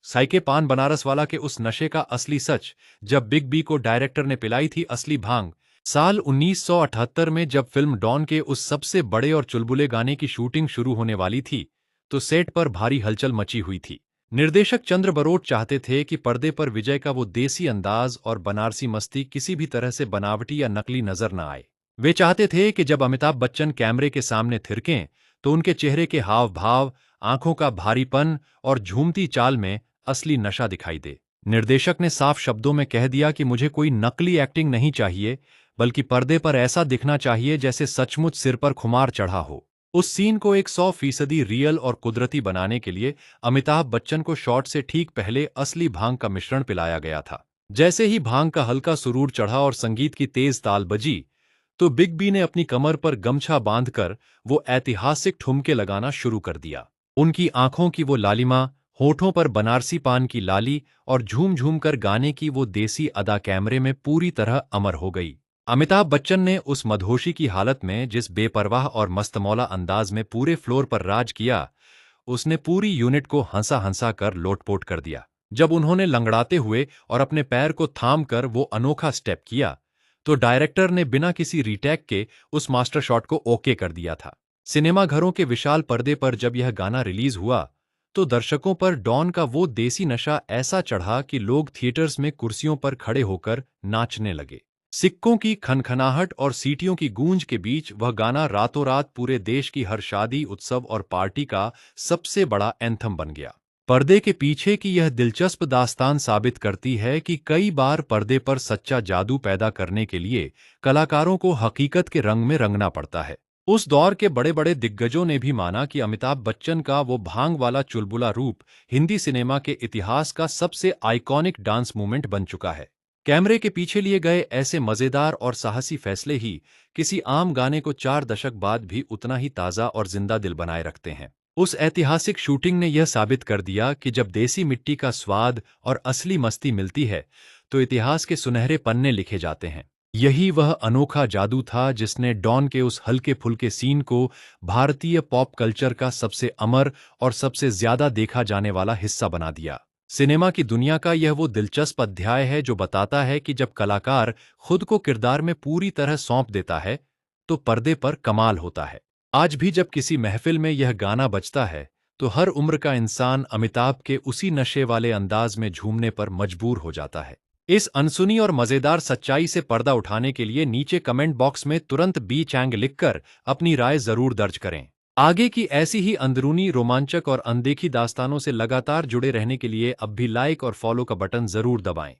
साइके पान बनारस वाला के उस नशे का असली सच, जब बिग बी को डायरेक्टर ने पिलाई थी असली भांग। साल 1978 में जब फिल्म डॉन के उस सबसे बड़े और चुलबुले गाने की शूटिंग शुरू होने वाली थी, तो सेट पर भारी हलचल मची हुई थी। निर्देशक चंद्र बरोट चाहते थे कि पर्दे पर विजय का वो देसी अंदाज और बनारसी मस्ती किसी भी तरह से बनावटी या नकली नजर न आए। वे चाहते थे कि जब अमिताभ बच्चन कैमरे के सामने थिरकें, तो उनके चेहरे के हाव भाव, आंखों का भारीपन और झूमती चाल में असली नशा दिखाई दे। निर्देशक ने साफ शब्दों में कह दिया कि मुझे कोई नकली एक्टिंग नहीं चाहिए, बल्कि पर्दे पर ऐसा दिखना चाहिए जैसे सचमुच सिर पर खुमार चढ़ा हो। उस सीन को 100% रियल और कुदरती बनाने के लिए अमिताभ बच्चन को शॉट से ठीक पहले असली भांग का मिश्रण पिलाया गया था। जैसे ही भांग का हल्का सुरूर चढ़ा और संगीत की तेज ताल बजी, तो बिग बी ने अपनी कमर पर गमछा बांधकर वो ऐतिहासिक ठुमके लगाना शुरू कर दिया। उनकी आंखों की वो लालिमा, होठों पर बनारसी पान की लाली और झूम झूम कर गाने की वो देसी अदा कैमरे में पूरी तरह अमर हो गई। अमिताभ बच्चन ने उस मदहोशी की हालत में जिस बेपरवाह और मस्तमौला अंदाज में पूरे फ्लोर पर राज किया, उसने पूरी यूनिट को हंसा हंसा कर लोटपोट कर दिया। जब उन्होंने लंगड़ाते हुए और अपने पैर को थाम कर वो अनोखा स्टेप किया, तो डायरेक्टर ने बिना किसी रीटेक के उस मास्टर शॉट को ओके कर दिया था। सिनेमा घरों के विशाल पर्दे पर जब यह गाना रिलीज हुआ, तो दर्शकों पर डॉन का वो देसी नशा ऐसा चढ़ा कि लोग थिएटर्स में कुर्सियों पर खड़े होकर नाचने लगे। सिक्कों की खनखनाहट और सीटियों की गूंज के बीच वह गाना रातों रात पूरे देश की हर शादी, उत्सव और पार्टी का सबसे बड़ा एंथम बन गया। पर्दे के पीछे की यह दिलचस्प दास्तान साबित करती है कि कई बार पर्दे पर सच्चा जादू पैदा करने के लिए कलाकारों को हकीकत के रंग में रंगना पड़ता है। उस दौर के बड़े बड़े दिग्गजों ने भी माना कि अमिताभ बच्चन का वो भांग वाला चुलबुला रूप हिंदी सिनेमा के इतिहास का सबसे आइकॉनिक डांस मूवमेंट बन चुका है। कैमरे के पीछे लिए गए ऐसे मजेदार और साहसी फैसले ही किसी आम गाने को 4 दशक बाद भी उतना ही ताज़ा और जिंदा दिल बनाए रखते हैं। उस ऐतिहासिक शूटिंग ने यह साबित कर दिया कि जब देसी मिट्टी का स्वाद और असली मस्ती मिलती है, तो इतिहास के सुनहरे पन्ने लिखे जाते हैं। यही वह अनोखा जादू था जिसने डॉन के उस हल्के फुल्के सीन को भारतीय पॉप कल्चर का सबसे अमर और सबसे ज्यादा देखा जाने वाला हिस्सा बना दिया। सिनेमा की दुनिया का यह वो दिलचस्प अध्याय है जो बताता है कि जब कलाकार खुद को किरदार में पूरी तरह सौंप देता है, तो पर्दे पर कमाल होता है। आज भी जब किसी महफिल में यह गाना बजता है, तो हर उम्र का इंसान अमिताभ के उसी नशे वाले अंदाज में झूमने पर मजबूर हो जाता है। इस अनसुनी और मजेदार सच्चाई से पर्दा उठाने के लिए नीचे कमेंट बॉक्स में तुरंत बी चैंग लिखकर अपनी राय जरूर दर्ज करें। आगे की ऐसी ही अंदरूनी, रोमांचक और अनदेखी दास्तानों से लगातार जुड़े रहने के लिए अब भी लाइक और फॉलो का बटन जरूर दबाएं।